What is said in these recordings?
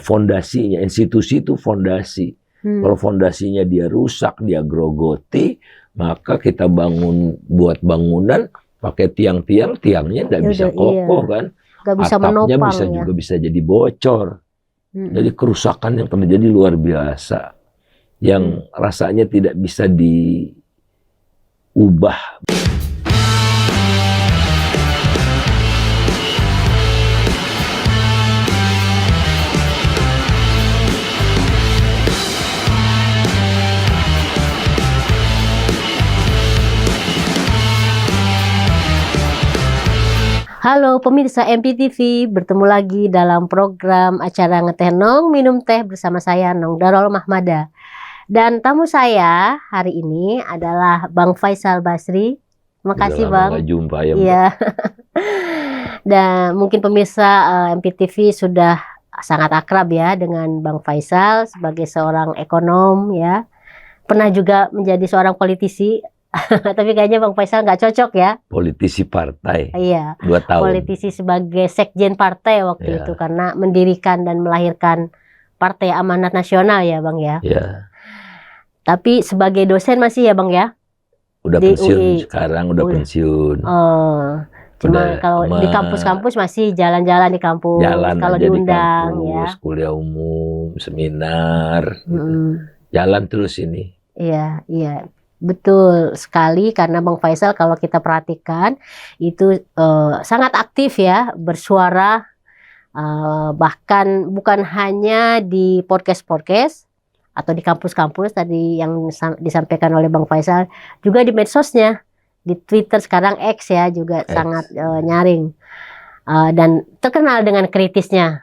fondasinya, institusi itu fondasi. Kalau fondasinya dia rusak, dia grogoti, maka kita buat bangunan pakai tiang-tiang, tiangnya nggak bisa kokoh kan, nggak bisa atapnya menopang, juga bisa jadi bocor. Jadi kerusakan yang terjadi luar biasa, yang rasanya tidak bisa diubah. Halo pemirsa MPTV, bertemu lagi dalam program acara Ngeteh Nong Minum Teh bersama saya Nong Darul Mahmada. Dan tamu saya hari ini adalah Bang Faisal Basri. Terima kasih Bang. Nggak jumpa ya. Iya. Dan mungkin pemirsa MPTV sudah sangat akrab ya dengan Bang Faisal sebagai seorang ekonom ya. Pernah juga menjadi seorang politisi. Tapi kayaknya Bang Faisal nggak cocok ya. Politisi partai. Iya. 2 tahun. Politisi sebagai sekjen partai waktu itu karena mendirikan dan melahirkan Partai Amanat Nasional ya Bang ya. Iya. Tapi sebagai dosen masih ya Bang ya. Udah Di pensiun UI. sekarang, udah pensiun. Oh. Cuma kalau di kampus-kampus masih jalan-jalan di kampus. Jalan kalau aja diundang di kampus, ya. kuliah umum, seminar. Jalan terus ini. Iya, iya. Betul sekali karena Bang Faisal kalau kita perhatikan itu sangat aktif ya bersuara bahkan bukan hanya di podcast-podcast atau di kampus-kampus tadi yang disampaikan oleh Bang Faisal, juga di medsosnya, di Twitter sekarang X ya juga sangat nyaring dan terkenal dengan kritisnya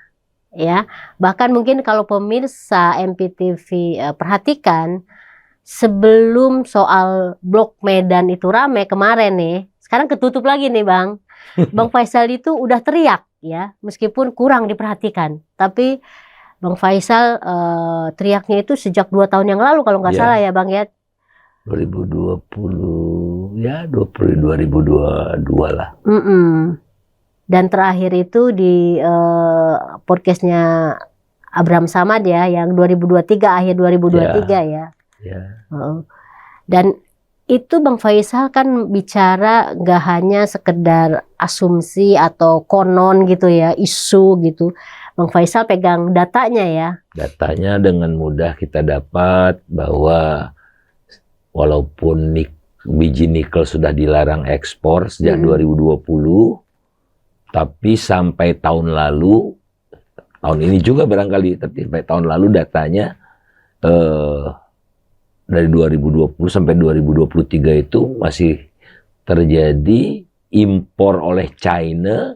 ya. Bahkan mungkin kalau pemirsa MPTV perhatikan, sebelum soal Blok Medan itu rame kemarin nih, sekarang ketutup lagi nih Bang. Bang Faisal itu udah teriak ya, meskipun kurang diperhatikan. Tapi Bang Faisal teriaknya itu sejak 2 tahun yang lalu kalau nggak salah ya Bang ya. 2020 ya, 2022 lah. Dan terakhir itu di podcastnya Abraham Samad ya, yang 2023 akhir 2023 ya. Dan itu Bang Faisal kan bicara nggak hanya sekedar asumsi atau konon gitu ya, isu gitu. Bang Faisal pegang datanya ya. Datanya dengan mudah kita dapat bahwa walaupun biji nikel sudah dilarang ekspor sejak 2020, tapi sampai tahun lalu, tahun ini juga barangkali, tapi sampai tahun lalu datanya dari 2020 sampai 2023 itu masih terjadi impor oleh China,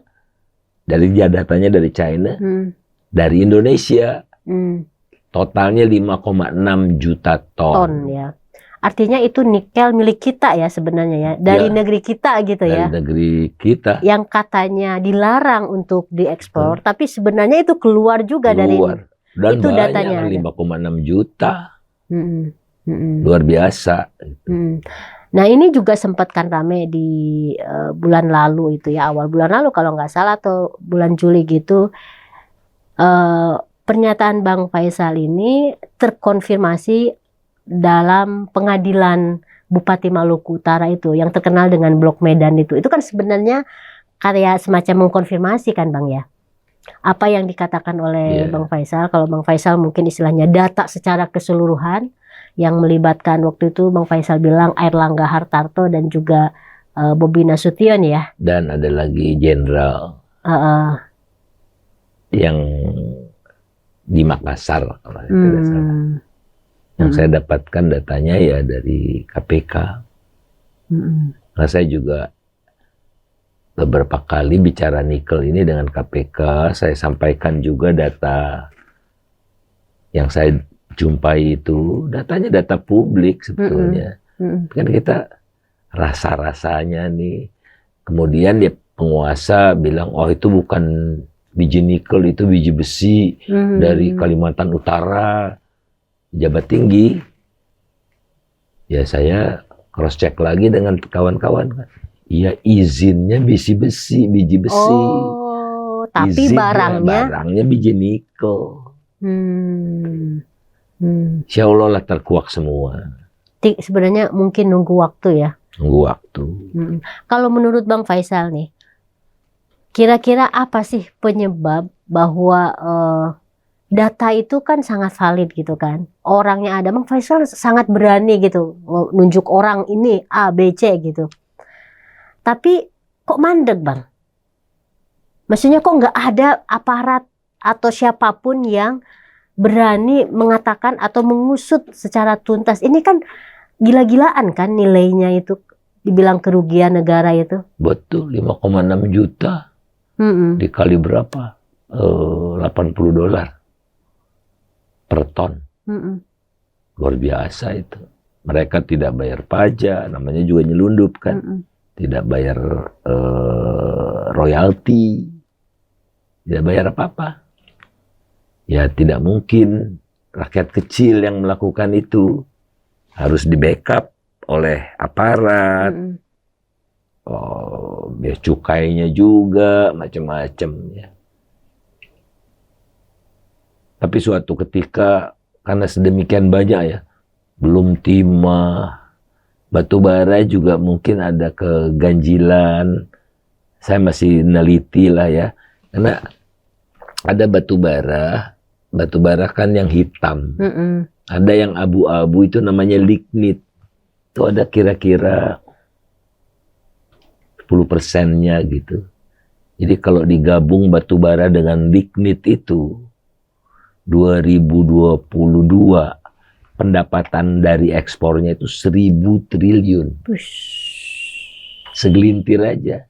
dari datanya dari China, dari Indonesia, totalnya 5,6 juta ton ya. Artinya itu nikel milik kita ya sebenarnya ya, dari negeri kita gitu ya. Dari negeri kita. Yang katanya dilarang untuk diekspor, tapi sebenarnya itu keluar juga dari dan itu banyak, datanya 5,6 juta. Luar biasa. Nah ini juga sempat kan rame di bulan lalu itu ya, awal bulan lalu kalau nggak salah atau bulan Juli gitu, pernyataan Bang Faisal ini terkonfirmasi dalam pengadilan Bupati Maluku Utara itu yang terkenal dengan Blok Medan itu kan sebenarnya karya semacam mengkonfirmasi kan Bang ya, apa yang dikatakan oleh Bang Faisal. Kalau Bang Faisal mungkin istilahnya data secara keseluruhan yang melibatkan waktu itu Bang Faisal bilang Airlangga Hartarto dan juga Bobi Nasution ya. Dan ada lagi jenderal yang di Makassar kalau tidak salah. Yang saya dapatkan datanya ya dari KPK. Nah saya juga beberapa kali bicara nikel ini dengan KPK, saya sampaikan juga data yang saya jumpai itu, datanya data publik sebetulnya. Kan kita rasa-rasanya nih, kemudian dia penguasa bilang, oh itu bukan biji nikel, itu biji besi dari Kalimantan Utara, pejabat tinggi. Ya saya cross check lagi dengan kawan-kawan kan. Iya izinnya biji besi. Oh, tapi barangnya biji nikel. Insya Allah lah terkuak semua. Sebenarnya mungkin nunggu waktu ya. Nunggu waktu. Kalau menurut Bang Faisal nih, kira-kira apa sih penyebab bahwa data itu kan sangat valid gitu kan? Orangnya ada, Bang Faisal sangat berani gitu nunjuk orang ini A, B, C gitu. Tapi kok mandek Bang? Maksudnya kok nggak ada aparat atau siapapun yang berani mengatakan atau mengusut secara tuntas. Ini kan gila-gilaan kan nilainya itu, dibilang kerugian negara itu. Betul, 5,6 juta. Dikali berapa? $80 per ton. Luar biasa itu. Mereka tidak bayar pajak, namanya juga nyelundup kan. Tidak bayar royalti. Tidak bayar apa-apa. Ya tidak mungkin rakyat kecil yang melakukan itu, harus di backup oleh aparat. Biaya cukainya juga macam-macam ya. Tapi suatu ketika karena sedemikian banyak ya, belum timah, batu bara juga mungkin ada keganjilan. Saya masih neliti lah ya, karena ada batu bara kan yang hitam. Ada yang abu-abu itu namanya lignit. Itu ada kira-kira 10%-nya gitu. Jadi kalau digabung batu bara dengan lignit itu 2022 pendapatan dari ekspornya itu 1.000 triliun. Segelintir aja.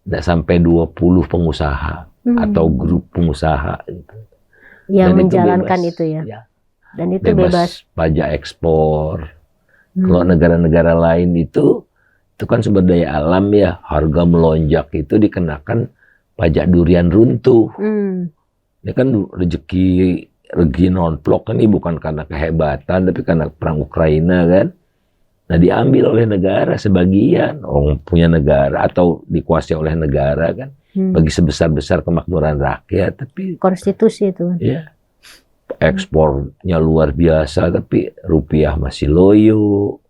Nggak sampai 20 pengusaha atau grup pengusaha gitu. Yang menjalankan itu ya. Dan itu bebas pajak ekspor. Kalau negara-negara lain itu kan sumber daya alam ya, harga melonjak itu dikenakan pajak durian runtuh. Ini kan rezeki non-plok ini bukan karena kehebatan, tapi karena perang Ukraina kan. Nah diambil oleh negara sebagian, orang punya negara atau dikuasai oleh negara kan. Bagi sebesar-besar kemakmuran rakyat, tapi konstitusi itu. Ya. Ekspornya luar biasa, tapi rupiah masih loyo,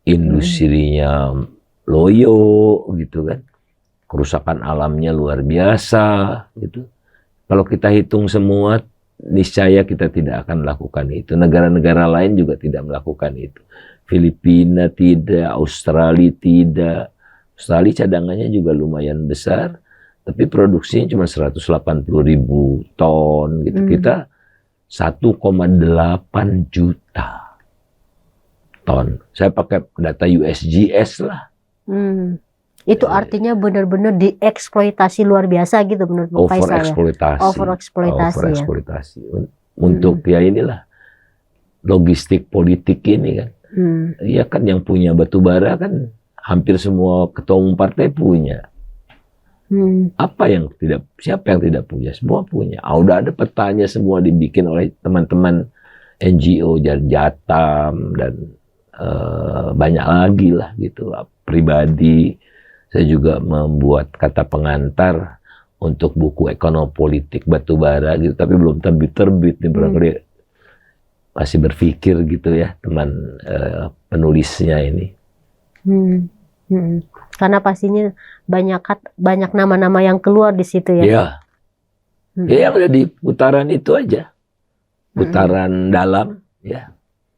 industrinya loyo, gitu kan. Kerusakan alamnya luar biasa, gitu. Kalau kita hitung semua, niscaya kita tidak akan melakukan itu. Negara-negara lain juga tidak melakukan itu. Filipina tidak, Australia tidak. Australia cadangannya juga lumayan besar, tapi produksinya cuma 180.000 ton, gitu. Kita 1,8 juta ton. Saya pakai data USGS lah. Itu artinya benar-benar dieksploitasi luar biasa gitu menurut Bang Faisal ya? Overeksploitasi. Untuk ya inilah logistik politik ini kan. Iya kan yang punya batu bara kan hampir semua ketua umum partai punya. Siapa yang tidak punya? Semua punya. Udah ada petanya semua dibikin oleh teman-teman NGO, Jatam dan banyak lagi lah gitu. Pribadi saya juga membuat kata pengantar untuk buku ekonomi politik batubara gitu, tapi belum terbit nih barangkali masih berpikir gitu ya teman penulisnya ini. Karena pastinya banyak nama-nama yang keluar di situ ya. Iya. Ya yang ada di putaran itu aja. Putaran dalam ya.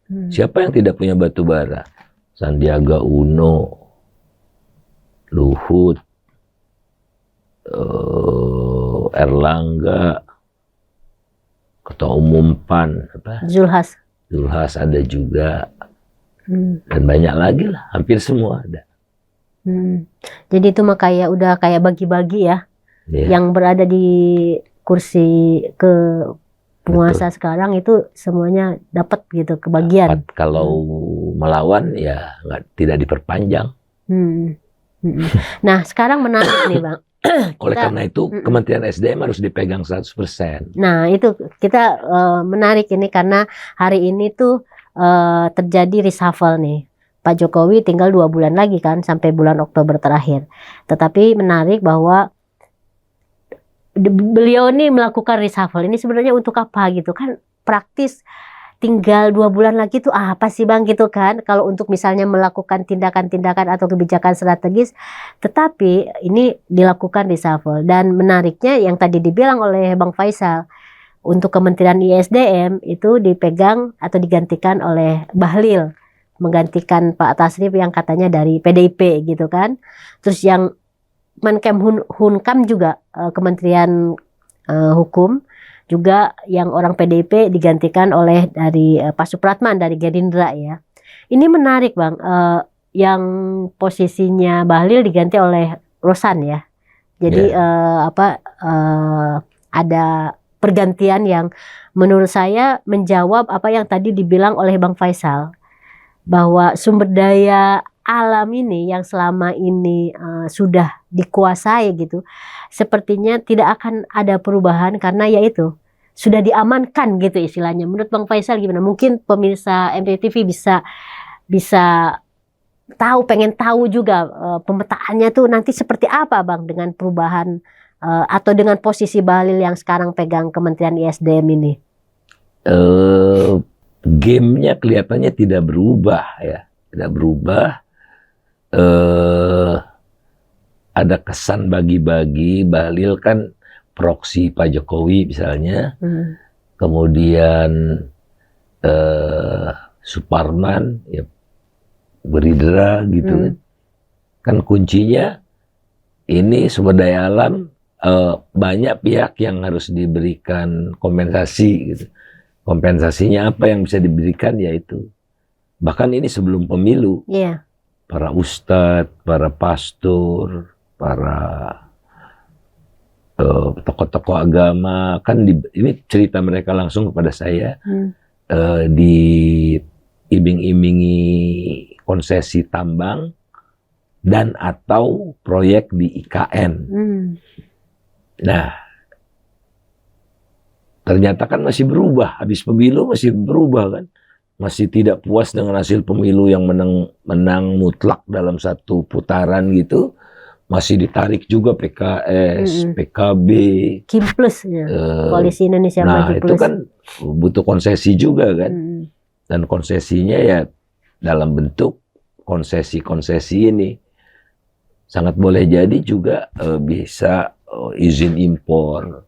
Siapa yang tidak punya batu bara? Sandiaga Uno, Luhut, Erlangga, Ketua Umum PAN, Zulhas ada juga. Dan banyak lagi lah, hampir semua ada. Jadi itu mah udah kayak bagi-bagi ya, yang berada di kursi ke penguasa sekarang itu semuanya dapat gitu kebagian. Kalau melawan ya tidak diperpanjang. Nah sekarang menarik nih Bang. Oleh karena itu Kementerian SDM harus dipegang 100%. Nah itu kita menarik ini karena hari ini tuh terjadi reshuffle nih. Pak Jokowi tinggal 2 bulan lagi kan sampai bulan Oktober terakhir. Tetapi menarik bahwa beliau nih melakukan reshuffle ini sebenarnya untuk apa gitu kan, praktis tinggal 2 bulan lagi tuh apa sih Bang gitu kan, kalau untuk misalnya melakukan tindakan-tindakan atau kebijakan strategis, tetapi ini dilakukan reshuffle. Dan menariknya yang tadi dibilang oleh Bang Faisal, untuk Kementerian ISDM itu dipegang atau digantikan oleh Bahlil, menggantikan Pak Tasrif yang katanya dari PDIP gitu kan. Terus yang Hunkam juga Kementerian Hukum juga yang orang PDIP digantikan oleh dari Pak Supratman dari Gerindra ya. Ini menarik Bang, yang posisinya Bahlil diganti oleh Rosan ya. Jadi ada pergantian yang menurut saya menjawab apa yang tadi dibilang oleh Bang Faisal, bahwa sumber daya alam ini yang selama ini sudah dikuasai gitu, sepertinya tidak akan ada perubahan karena yaitu sudah diamankan gitu istilahnya. Menurut Bang Faisal gimana? Mungkin pemirsa MPTV bisa tahu, pengen tahu juga pemetaannya tuh nanti seperti apa Bang dengan perubahan atau dengan posisi Bahlil yang sekarang pegang Kementerian ISDM ini. Gamenya kelihatannya tidak berubah ya, tidak berubah. Ada kesan bagi-bagi. Bahlil kan proksi Pak Jokowi misalnya, kemudian Suparman ya Gerindra gitu kan kuncinya ini sumber daya alam, banyak pihak yang harus diberikan kompensasi gitu. Kompensasinya apa yang bisa diberikan yaitu bahkan ini sebelum pemilu. Para ustadz, para pastor, para tokoh-tokoh agama kan ini cerita mereka langsung kepada saya, diiming-imingi konsesi tambang dan atau proyek di IKN. Nah, ternyata kan masih berubah, habis pemilu masih berubah kan. Masih tidak puas dengan hasil pemilu yang menang mutlak dalam satu putaran gitu, masih ditarik juga PKS, PKB, Kim Plus ya, Koalisi Indonesia Maju Plus. Nah itu kan butuh konsesi juga kan, dan konsesinya ya dalam bentuk konsesi-konsesi ini sangat boleh jadi juga bisa izin impor,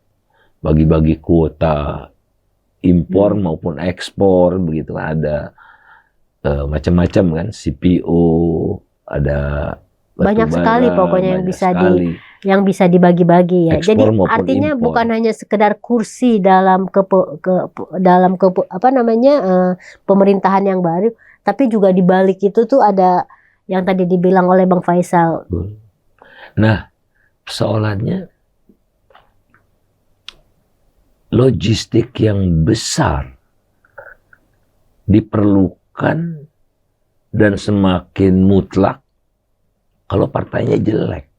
bagi-bagi kuota impor maupun ekspor begitu, ada macam-macam kan, CPO, ada banyak sekali pokoknya yang bisa dibagi-bagi ya. Jadi artinya impor. Bukan hanya sekedar kursi dalam pemerintahan yang baru, tapi juga di balik itu tuh ada yang tadi dibilang oleh Bang Faisal. Nah, persoalannya logistik yang besar diperlukan dan semakin mutlak kalau partainya jelek.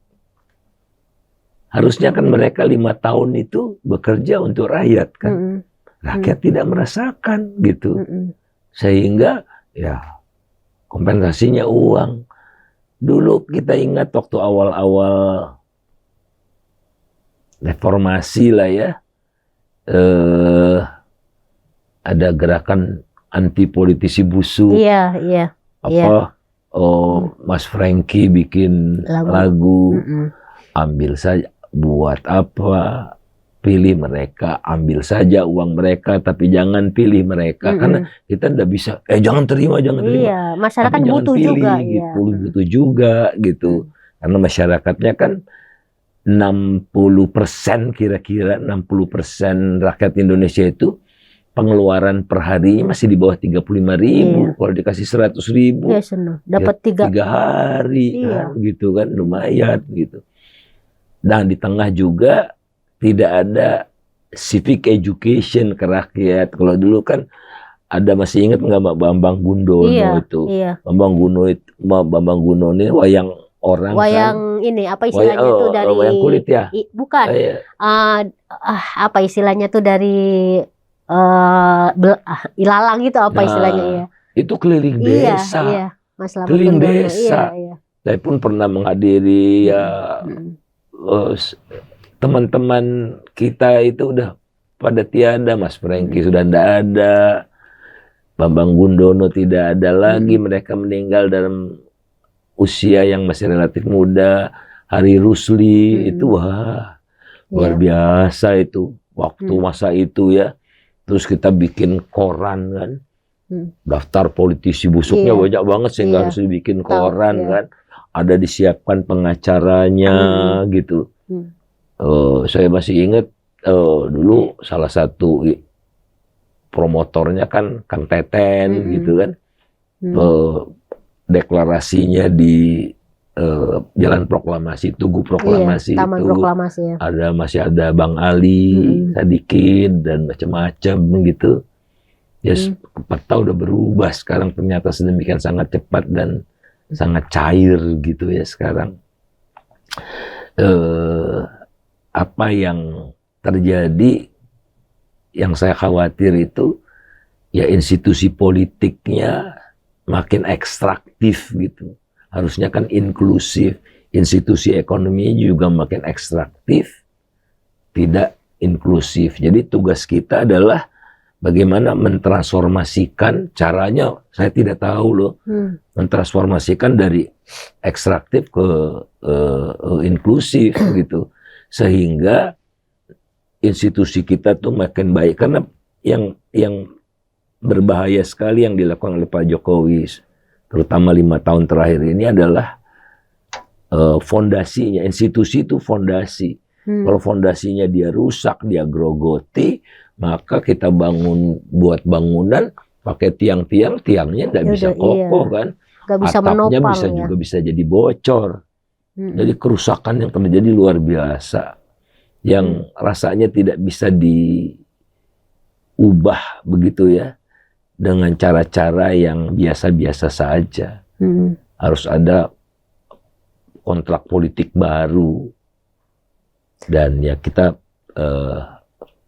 Harusnya kan mereka 5 tahun itu bekerja untuk rakyat kan. Rakyat tidak merasakan gitu. Sehingga ya kompensasinya uang. Dulu kita ingat waktu awal-awal reformasi lah ya, ada gerakan anti politisi busuk. Mas Franky bikin lagu. Ambil saja, buat apa, pilih mereka, ambil saja uang mereka, tapi jangan pilih mereka. Karena kita tidak bisa, jangan terima. Masyarakat tapi butuh pilih, juga. Gitu, butuh juga gitu. Karena masyarakatnya kan 60% kira-kira 60% rakyat Indonesia itu pengeluaran per harinya masih di bawah 35.000. Kalau dikasih 100.000 dapat 3 hari kan, gitu kan, lumayan gitu. Dan di tengah juga tidak ada civic education ke rakyat. Kalau dulu kan ada, masih ingat nggak Mbak Bambang Gudono itu? Bambang Gudono ini wayang orang wayang kan, ini apa istilahnya itu dari wayang kulit ya? Bukan. Apa istilahnya tuh dari ilalang gitu, apa istilahnya ya? Itu keliling desa. Keliling desa. Saya pun pernah menghadiri teman-teman kita itu udah pada tiada, Mas Franky sudah tidak ada, Bambang Gundono tidak ada lagi, mereka meninggal dalam usia yang masih relatif muda. Hari Rusli itu wah luar biasa itu waktu masa itu ya. Terus kita bikin koran kan, daftar politisi busuknya banyak banget sehingga harus dibikin koran kan. Ada disiapkan pengacaranya gitu. Saya masih ingat dulu salah satu promotornya kan Kang Teten gitu kan. Deklarasinya di Jalan Proklamasi, Tugu Proklamasi Taman itu Proklamasi, ya. masih ada Bang Ali, Sadikin dan macam-macam gitu. Ya peta udah berubah sekarang, ternyata sedemikian sangat cepat dan sangat cair gitu ya sekarang. Apa yang terjadi, yang saya khawatir itu ya institusi politiknya makin ekstraktif gitu. Harusnya kan inklusif. Institusi ekonominya juga makin ekstraktif, tidak inklusif. Jadi tugas kita adalah bagaimana mentransformasikan, caranya saya tidak tahu loh. Mentransformasikan dari ekstraktif ke inklusif gitu. Sehingga institusi kita tuh makin baik. Karena yang berbahaya sekali yang dilakukan oleh Pak Jokowi, terutama 5 tahun terakhir ini adalah fondasinya. Institusi itu fondasi. Kalau fondasinya dia rusak, dia grogoti, maka kita buat bangunan pakai tiang-tiang, tiangnya nggak bisa kokoh kan. Gak bisa atapnya menopang, juga bisa jadi bocor. Jadi kerusakan yang terjadi luar biasa, yang rasanya tidak bisa diubah begitu ya, dengan cara-cara yang biasa-biasa saja. Harus ada kontrak politik baru. Dan ya kita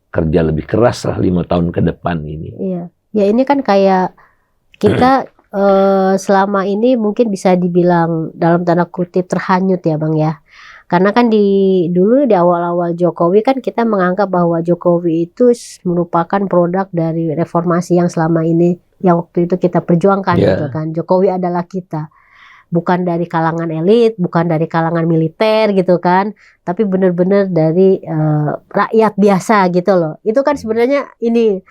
kerja lebih keras lah 5 tahun ke depan ini. Iya. Ya ini kan kayak kita selama ini mungkin bisa dibilang dalam tanda kutip terhanyut ya Bang ya. Karena kan dulu di awal-awal Jokowi kan kita menganggap bahwa Jokowi itu merupakan produk dari reformasi yang selama ini yang waktu itu kita perjuangkan gitu kan. Jokowi adalah kita. Bukan dari kalangan elit, bukan dari kalangan militer gitu kan, tapi benar-benar dari rakyat biasa gitu loh. Itu kan sebenarnya ini.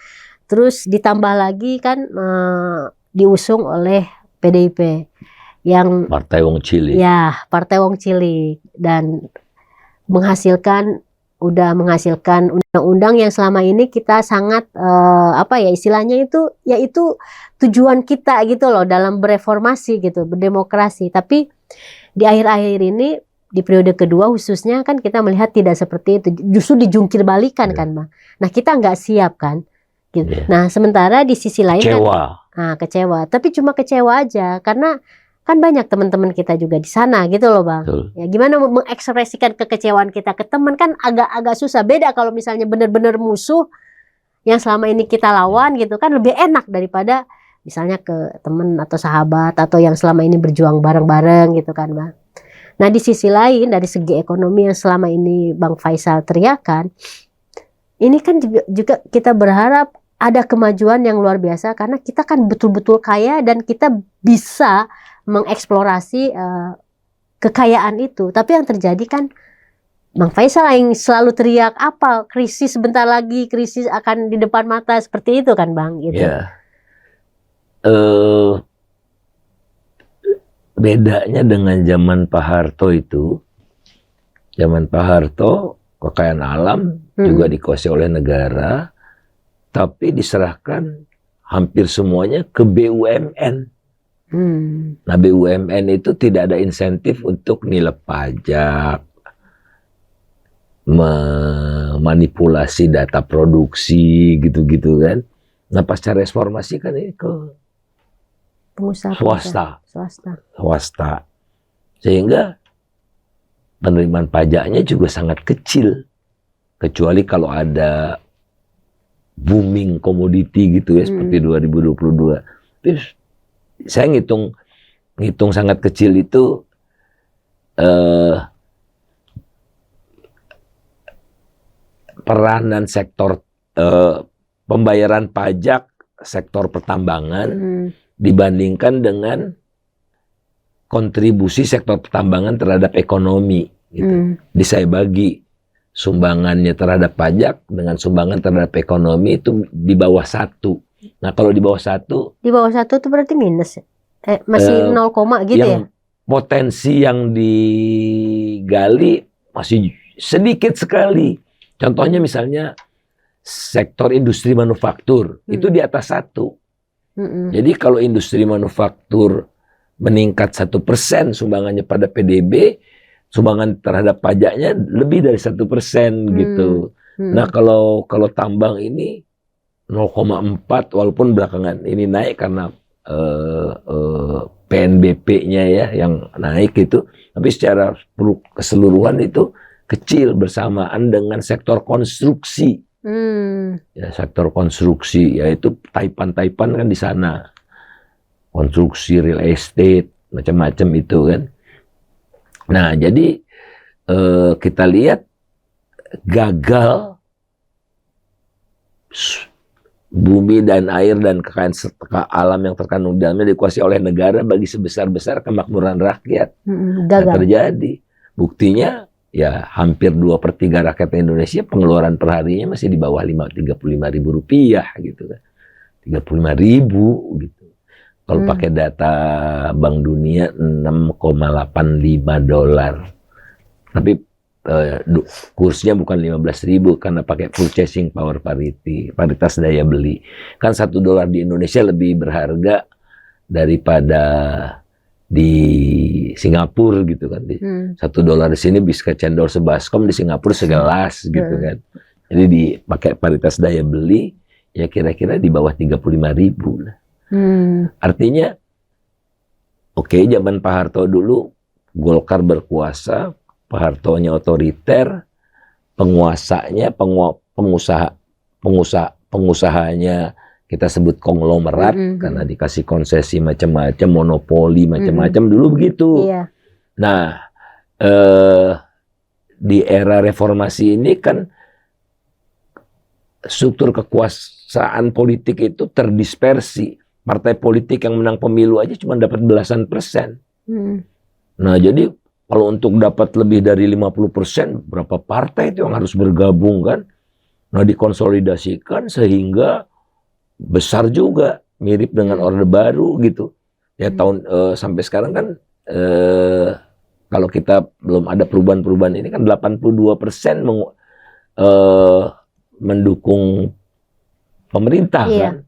Terus ditambah lagi kan diusung oleh PDIP yang Partai Wong Cilik. Ya, Partai Wong Cilik, dan udah menghasilkan undang-undang yang selama ini kita sangat apa ya istilahnya itu, yaitu tujuan kita gitu loh dalam bereformasi gitu, berdemokrasi. Tapi di akhir-akhir ini di periode kedua khususnya kan kita melihat tidak seperti itu, justru dijungkir balikan kan Bang. Nah kita nggak siap kan gitu. Nah sementara di sisi lain kecewa, tapi cuma kecewa aja karena kan banyak teman-teman kita juga di sana gitu loh Bang. Ya gimana mengekspresikan kekecewaan kita ke teman kan agak susah. Beda kalau misalnya benar-benar musuh yang selama ini kita lawan gitu kan, lebih enak daripada misalnya ke teman atau sahabat atau yang selama ini berjuang bareng-bareng gitu kan Bang. Nah di sisi lain dari segi ekonomi yang selama ini Bang Faisal teriakan, ini kan juga kita berharap ada kemajuan yang luar biasa karena kita kan betul-betul kaya dan kita bisa mengeksplorasi kekayaan itu. Tapi yang terjadi kan Bang Faisal yang selalu teriak apa krisis sebentar lagi, krisis akan di depan mata, seperti itu kan Bang gitu. Ya. Bedanya dengan zaman Pak Harto itu, zaman Pak Harto kekayaan alam juga dikuasai oleh negara, tapi diserahkan hampir semuanya ke BUMN. Nah BUMN itu tidak ada insentif untuk nilai pajak, memanipulasi data produksi gitu-gitu kan. Nah pasca reformasi kan ini ke swasta. Sehingga penerimaan pajaknya juga sangat kecil. Kecuali kalau ada booming komoditi gitu ya seperti 2022. Terus saya ngitung sangat kecil itu peranan sektor pembayaran pajak sektor pertambangan dibandingkan dengan kontribusi sektor pertambangan terhadap ekonomi gitu. Jadi saya bagi sumbangannya terhadap pajak dengan sumbangan terhadap ekonomi itu di bawah 1. Nah, kalau di bawah 1 itu berarti minus ya? Masih 0, gitu yang ya? Potensi yang digali masih sedikit sekali. Contohnya misalnya sektor industri manufaktur itu di atas 1. Jadi kalau industri manufaktur meningkat 1% sumbangannya pada PDB, sumbangan terhadap pajaknya lebih dari 1% gitu. Nah kalau tambang ini 0,4 walaupun belakangan ini naik karena PNBP-nya ya yang naik itu, tapi secara keseluruhan itu kecil bersamaan dengan sektor konstruksi. Ya, sektor konstruksi yaitu Taipan kan di sana, konstruksi, real estate, macam-macam itu kan. Nah jadi kita lihat gagal bumi dan air dan kekayaan alam yang terkandung di dalamnya dikuasai oleh negara bagi sebesar-besar kemakmuran rakyat. Gagal. Terjadi. Buktinya ya hampir 2/3 rakyat Indonesia pengeluaran perharinya masih di bawah 35.000 rupiah gitu kan. 35.000 gitu. Kalau pakai data Bank Dunia $6,85. Tapi kursnya bukan 15.000 karena pakai purchasing power parity, paritas daya beli. Kan $1 di Indonesia lebih berharga daripada di Singapura gitu kan. $1 di sini bisa cendol sebaskom, di Singapura segelas gitu kan. Jadi dipakai paritas daya beli ya kira-kira di bawah 35.000 lah. Artinya oke, zaman Pak Harto dulu Golkar berkuasa, Pak Hartonya otoriter, penguasanya, pengusahanya kita sebut konglomerat karena dikasih konsesi macam-macam, monopoli macam-macam dulu begitu. Nah, di era reformasi ini kan struktur kekuasaan politik itu terdispersi. Partai politik yang menang pemilu aja cuma dapat belasan persen. Nah, jadi kalau untuk dapat lebih dari 50%, berapa partai itu yang harus bergabung kan? Nah, dikonsolidasikan sehingga besar juga, mirip dengan Orde Baru gitu. Ya tahun sampai sekarang kan kalau kita belum ada perubahan-perubahan ini kan 82% mendukung pemerintah kan.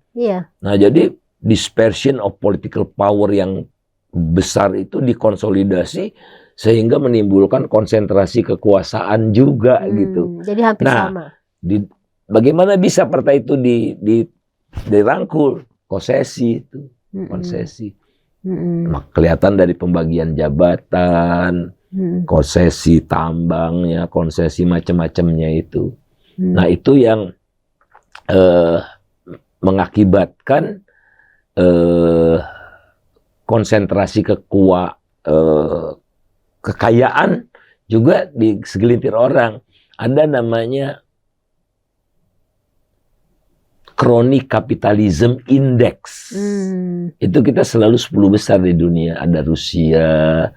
Nah, jadi dispersion of political power yang besar itu dikonsolidasi sehingga menimbulkan konsentrasi kekuasaan juga gitu. Jadi hampir sama. Bagaimana bisa partai itu dirangkul? Konsesi itu, konsesi. Kelihatan dari pembagian jabatan, konsesi tambangnya, konsesi macam-macamnya itu. Nah itu yang mengakibatkan konsentrasi kekayaan juga di segelintir orang. Ada namanya Chronic Capitalism Index. Itu kita selalu 10 besar di dunia. Ada Rusia,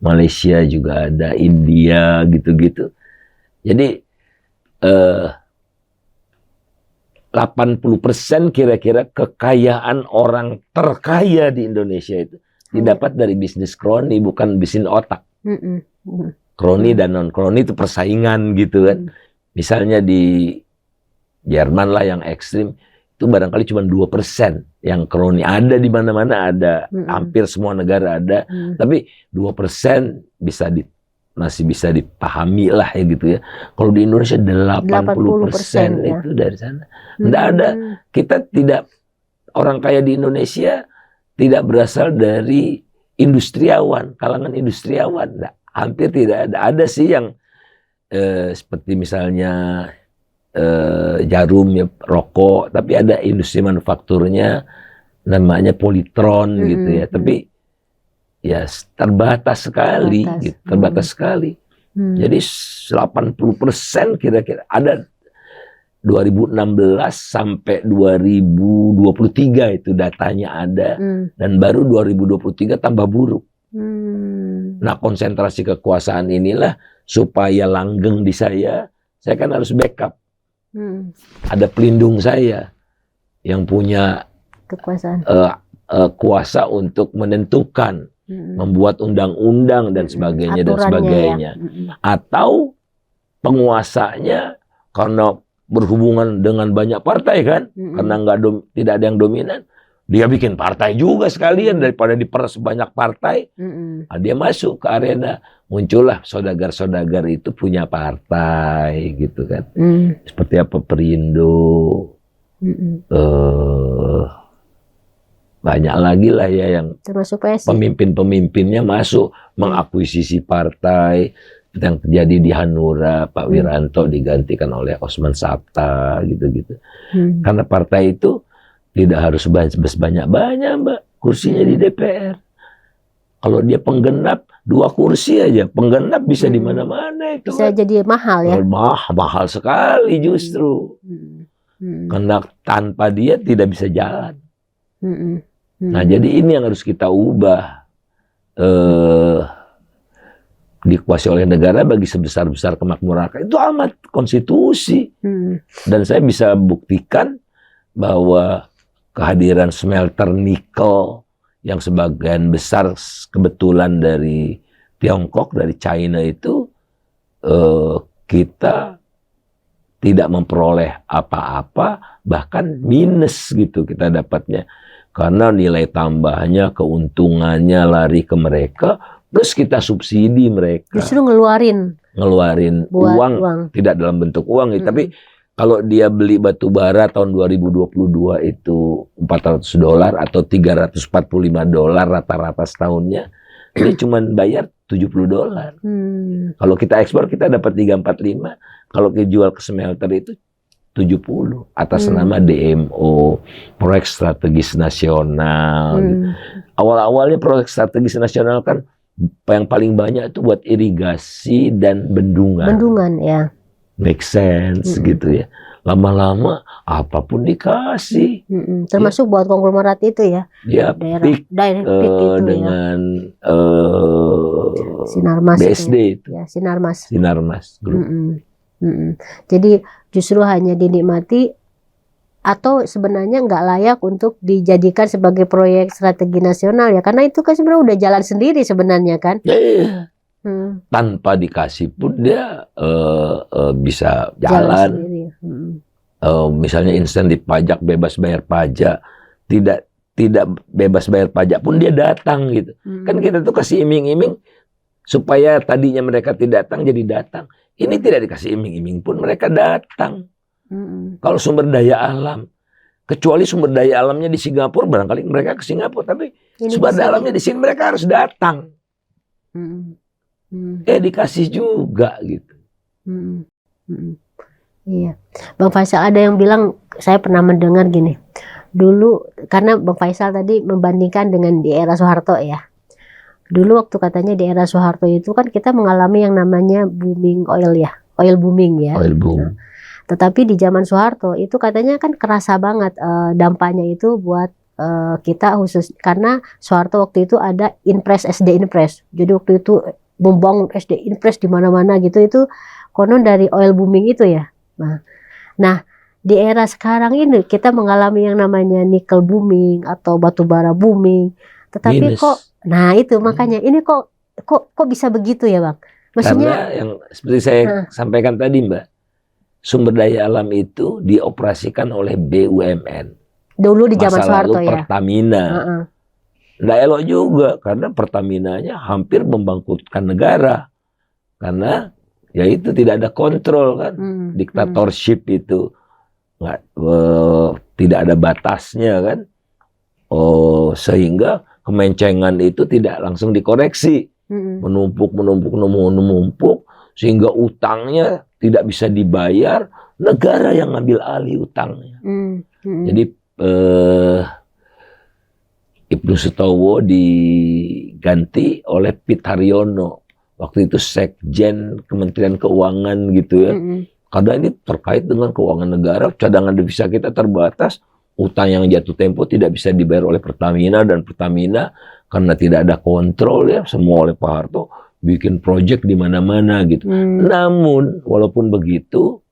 Malaysia juga ada, India gitu-gitu. Jadi 80% kira-kira kekayaan orang terkaya di Indonesia itu didapat dari bisnis kroni, bukan bisnis otak. Kroni dan non kroni itu persaingan gitu kan. Misalnya di Jerman lah yang ekstrim itu barangkali cuma 2% yang kroni. Ada di mana-mana ada, hampir semua negara ada, tapi 2% masih bisa dipahami lah ya gitu ya. Kalau di Indonesia 80% itu dari sana. Nggak ada, kita tidak, orang kaya di Indonesia tidak berasal dari industriawan, kalangan industriawan. Nggak, hampir tidak ada. Ada sih yang seperti misalnya jarum ya, rokok, tapi ada industri manufakturnya namanya Polytron gitu ya. Tapi ya terbatas sekali, gitu, terbatas sekali. Jadi 80% kira-kira ada 2016 sampai 2023 itu datanya ada, dan baru 2023 tambah buruk. Nah, konsentrasi kekuasaan inilah supaya langgeng di saya kan harus backup. Ada pelindung saya yang punya kekuasaan, kuasa untuk menentukan, membuat undang-undang dan sebagainya dan sebagainya. Ya. Atau penguasanya karena berhubungan dengan banyak partai kan, karena tidak ada yang dominan, dia bikin partai juga sekalian daripada diperas banyak partai. Nah, dia masuk ke arena, muncullah saudagar-saudagar itu punya partai gitu kan, seperti apa Perindo, banyak lagi lah ya yang pemimpin-pemimpinnya masuk mengakuisisi partai. Yang terjadi di Hanura, Pak Wiranto digantikan oleh Osman Sabta, gitu-gitu. Karena partai itu tidak harus banyak-banyak, Mbak, kursinya di DPR. Kalau dia penggenap 2 kursi aja, penggenap bisa di mana-mana itu. Bisa kan jadi mahal ya? Mahal sekali justru. Karena tanpa dia tidak bisa jalan. Nah, jadi ini yang harus kita ubah. Dikuasai oleh negara bagi sebesar-besar kemakmuran rakyat itu amat konstitusi. Dan saya bisa buktikan bahwa kehadiran smelter nikel yang sebagian besar kebetulan dari Tiongkok, dari China itu, kita tidak memperoleh apa-apa, bahkan minus gitu kita dapatnya. Karena nilai tambahnya, keuntungannya lari ke mereka, plus kita subsidi mereka. Justru ngeluarin uang, tidak dalam bentuk uang, tapi kalau dia beli batu bara tahun 2022 itu $400 atau $345 rata-rata setahunnya, dia cuma bayar $70. Kalau kita ekspor kita dapat 345, kalau kita jual ke smelter itu 70 atas nama DMO, proyek strategis nasional. Awal-awalnya proyek strategis nasional kan yang paling banyak itu buat irigasi dan bendungan. Bendungan ya. Make sense gitu ya. Lama-lama apapun dikasih. Termasuk buat konglomerat itu ya. Ya, PIK itu dengan Sinarmas BSD itu. Ya, Sinarmas. Sinarmas Group. Jadi justru hanya dinikmati atau sebenarnya nggak layak untuk dijadikan sebagai proyek strategi nasional ya, karena itu kan sebenarnya udah jalan sendiri sebenarnya kan. Tanpa dikasih pun dia bisa jalan. Misalnya insentif pajak, bebas bayar pajak, tidak bebas bayar pajak pun dia datang gitu. Kan kita tuh kasih iming-iming supaya tadinya mereka tidak datang jadi datang. Ini tidak dikasih iming-iming pun mereka datang. Kalau sumber daya alam, kecuali sumber daya alamnya di Singapura, barangkali mereka ke Singapura, tapi sumber daya alamnya di sini mereka harus datang. Dikasih juga gitu. Iya, Bang Faisal ada yang bilang, saya pernah mendengar gini, dulu karena Bang Faisal tadi membandingkan dengan di era Soeharto ya. Dulu waktu katanya di era Soeharto itu kan kita mengalami yang namanya booming oil ya, oil booming ya. Oil boom. Tetapi di zaman Soeharto itu katanya kan kerasa banget dampaknya itu buat kita khusus karena Soeharto waktu itu ada Inpres, SD Inpres. Jadi waktu itu membangun SD Inpres di mana-mana gitu, itu konon dari oil booming itu ya. Nah di era sekarang ini kita mengalami yang namanya nikel booming atau batu bara booming. Tetapi nah itu makanya ini kok bisa begitu ya Bang? Maksudnya karena yang seperti saya sampaikan tadi Mbak, sumber daya alam itu dioperasikan oleh BUMN. Dulu di zaman Soeharto ya. Pertamina. Nggak elok juga karena Pertaminanya hampir membangkrutkan negara. Karena ya itu tidak ada kontrol kan. Diktatorship itu tidak ada batasnya kan. Sehingga kemencengan itu tidak langsung dikoreksi. Menumpuk sehingga utangnya tidak bisa dibayar, negara yang ngambil alih utangnya. Jadi Ibnu Sutowo diganti oleh Pit Haryono, waktu itu Sekjen Kementerian Keuangan gitu ya. Karena ini terkait dengan keuangan negara, cadangan devisa kita terbatas, utang yang jatuh tempo tidak bisa dibayar oleh Pertamina, dan Pertamina karena tidak ada kontrol ya, semua oleh Pak Harto, bikin proyek di mana-mana gitu. Namun walaupun begitu,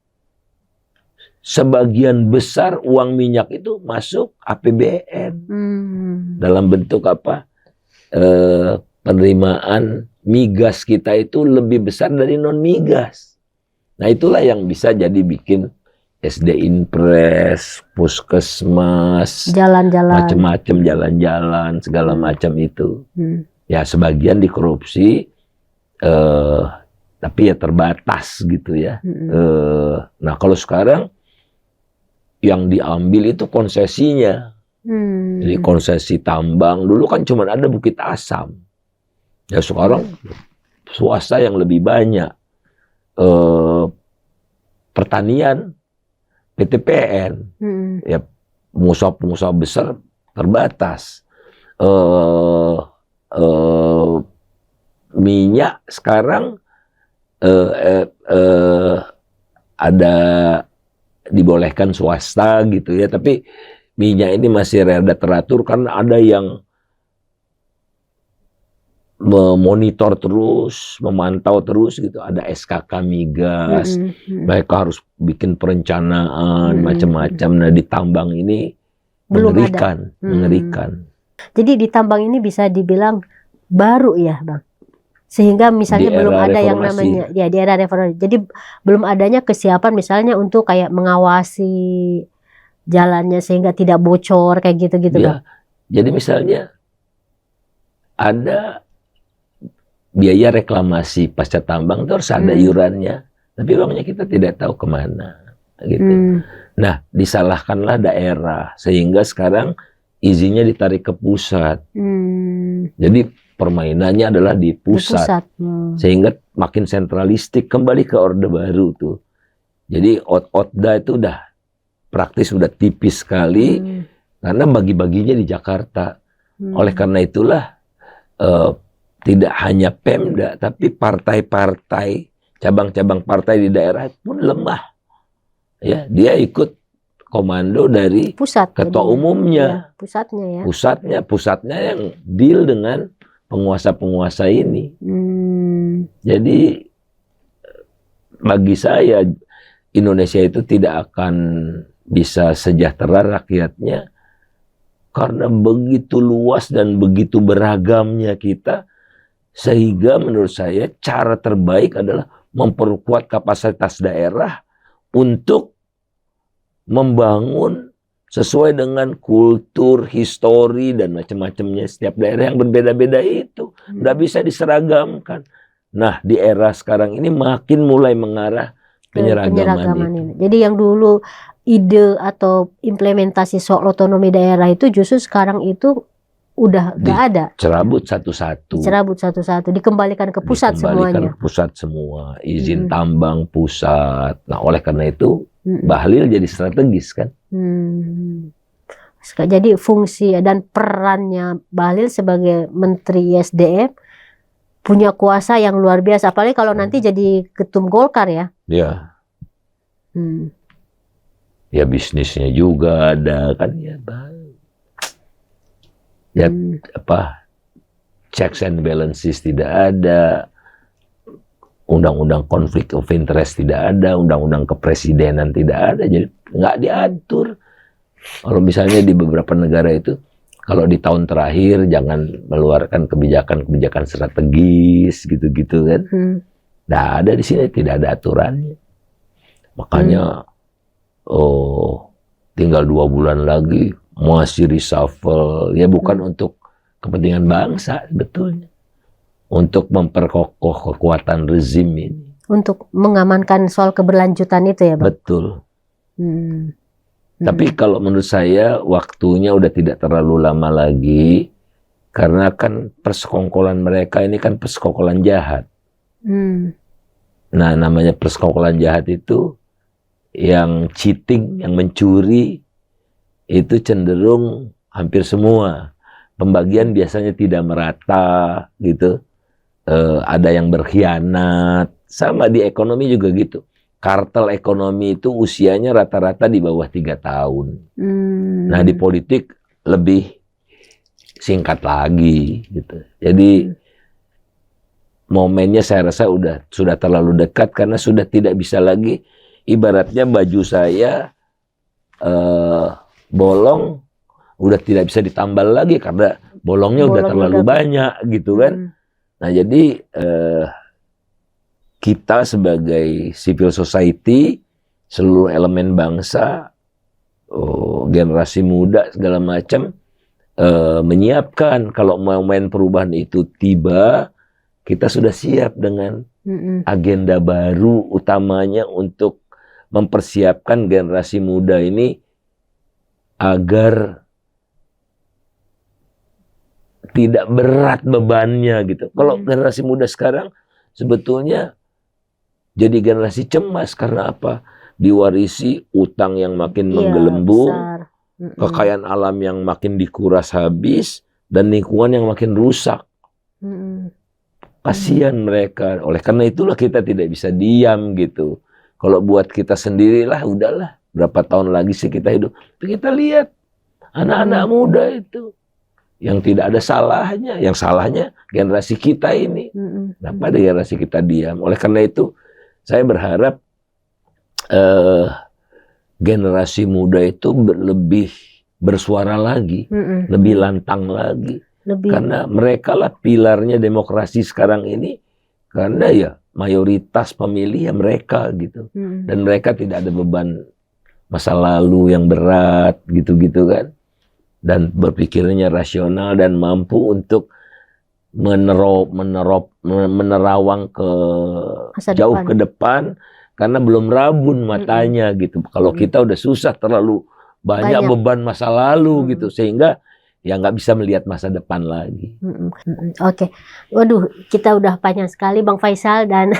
sebagian besar uang minyak itu masuk APBN dalam bentuk apa? Penerimaan migas kita itu lebih besar dari non migas. Nah itulah yang bisa jadi bikin SD Impres, puskesmas, jalan-jalan, macam-macam jalan-jalan, segala macam itu. Ya sebagian dikorupsi, tapi ya terbatas gitu ya. Nah kalau sekarang yang diambil itu konsesinya. Jadi konsesi tambang, dulu kan cuma ada Bukit Asam. Ya sekarang swasta yang lebih banyak. Pertanian, PTPN, ya pengusaha-pengusaha besar terbatas. Minyak sekarang ada dibolehkan swasta gitu ya, tapi minyak ini masih rada teratur karena ada yang memonitor terus, memantau terus gitu. Ada SKK migas, mereka harus bikin perencanaan macam-macam. Nah di tambang ini belum mengerikan, mengerikan. Jadi di tambang ini bisa dibilang baru ya Bang, sehingga misalnya belum ada yang namanya ya di era reformasi. Jadi belum adanya kesiapan misalnya untuk kayak mengawasi jalannya sehingga tidak bocor kayak gitu-gitu Bang. Jadi misalnya ada biaya reklamasi pasca tambang itu harus ada iurannya, tapi uangnya kita tidak tahu kemana, gitu. Nah, disalahkanlah daerah sehingga sekarang izinnya ditarik ke pusat. Jadi permainannya adalah di pusat. Sehingga makin sentralistik, kembali ke Orde Baru tuh. Jadi Otda itu udah praktis, udah tipis sekali karena bagi-baginya di Jakarta. Oleh karena itulah tidak hanya Pemda, tapi partai-partai, cabang-cabang partai di daerah pun lemah. Ya, dia ikut komando dari pusat, ketua umumnya. Ya, pusatnya yang deal dengan penguasa-penguasa ini. Jadi bagi saya Indonesia itu tidak akan bisa sejahtera rakyatnya karena begitu luas dan begitu beragamnya kita. Sehingga menurut saya cara terbaik adalah memperkuat kapasitas daerah untuk membangun sesuai dengan kultur, histori, dan macam-macamnya setiap daerah yang berbeda-beda itu. Nggak bisa diseragamkan. Nah, di era sekarang ini makin mulai mengarah penyeragaman itu. Jadi yang dulu ide atau implementasi soal otonomi daerah itu justru sekarang itu udah nggak ada. Cerabut satu-satu. Dikembalikan ke pusat semuanya. Ke pusat semua. Izin tambang pusat. Nah, oleh karena itu Bahlil jadi strategis kan. Jadi fungsi dan perannya Bahlil sebagai Menteri SDM punya kuasa yang luar biasa. Apalagi kalau nanti jadi ketum Golkar ya. Ya. Ya bisnisnya juga ada kan ya. Ya checks and balances tidak ada, undang-undang konflik of interest tidak ada, undang-undang kepresidenan tidak ada, jadi nggak diatur. Kalau misalnya di beberapa negara itu, kalau di tahun terakhir jangan mengeluarkan kebijakan-kebijakan strategis gitu-gitu kan, nggak ada. Di sini tidak ada aturannya. Makanya tinggal 2 bulan lagi masih reshuffle, ya bukan untuk kepentingan bangsa sebetulnya, untuk memperkokoh kekuatan rezim ini, untuk mengamankan soal keberlanjutan itu ya Bang? Betul. Tapi kalau menurut saya waktunya udah tidak terlalu lama lagi, karena kan persekongkolan mereka ini kan persekongkolan jahat. Nah, namanya persekongkolan jahat itu yang cheating, yang mencuri itu cenderung hampir semua. Pembagian biasanya tidak merata gitu. Ada yang berkhianat. Sama di ekonomi juga gitu. kartel ekonomi itu usianya rata-rata di bawah 3 tahun. Nah, di politik lebih singkat lagi gitu. Jadi momennya saya rasa sudah terlalu dekat karena sudah tidak bisa lagi, ibaratnya baju saya bolong udah tidak bisa ditambal lagi karena bolongnya udah terlalu banyak gitu kan. Nah, jadi kita sebagai civil society, seluruh elemen bangsa, generasi muda segala macam menyiapkan kalau momen perubahan itu tiba, kita sudah siap dengan agenda baru, utamanya untuk mempersiapkan generasi muda ini agar tidak berat bebannya gitu. Kalau generasi muda sekarang sebetulnya jadi generasi cemas karena apa? Diwarisi utang yang makin menggelembung, kekayaan alam yang makin dikuras habis, dan lingkungan yang makin rusak. Kasihan mereka. Oleh karena itulah kita tidak bisa diam gitu. Kalau buat kita sendirilah, udahlah. Berapa tahun lagi sih kita hidup? Tapi kita lihat anak-anak muda itu yang tidak ada salahnya. Yang salahnya generasi kita ini. Kenapa generasi kita diam? Oleh karena itu, saya berharap generasi muda itu lebih bersuara lagi, lebih lantang lagi. Karena mereka lah pilarnya demokrasi sekarang ini, karena ya mayoritas pemilih ya mereka gitu, dan mereka tidak ada beban masa lalu yang berat gitu-gitu kan, dan berpikirnya rasional dan mampu untuk menerawang ke jauh ke depan, karena belum rabun matanya gitu. Kalau kita udah susah, terlalu banyak beban masa lalu gitu, sehingga ya nggak bisa melihat masa depan lagi. Oke. Waduh, kita udah panjang sekali Bang Faisal, dan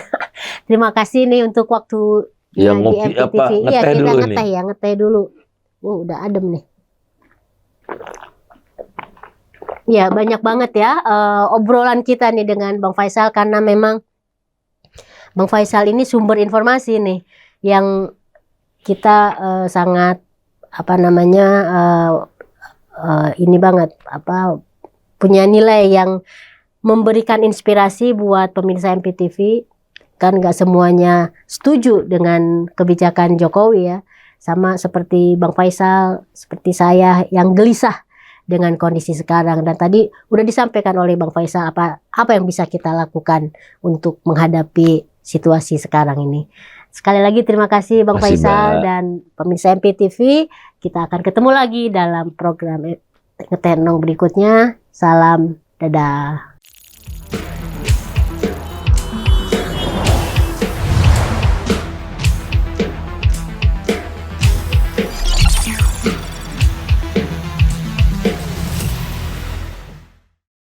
terima kasih nih untuk waktu yang di MPTV. Iya, kita dulu ngeteh nih. ya, ngeteh dulu. Udah adem nih. Ya, banyak banget ya obrolan kita nih dengan Bang Faisal, karena memang Bang Faisal ini sumber informasi nih yang kita sangat ini banget, punya nilai yang memberikan inspirasi buat pemirsa MPTV. Kan nggak semuanya setuju dengan kebijakan Jokowi ya, sama seperti Bang Faisal, seperti saya yang gelisah dengan kondisi sekarang. Dan tadi udah disampaikan oleh Bang Faisal apa yang bisa kita lakukan untuk menghadapi situasi sekarang ini. Sekali lagi terima kasih Bang Faisal dan pemirsa MPTV. Kita akan ketemu lagi dalam program Ngeteh berikutnya. Salam, dadah.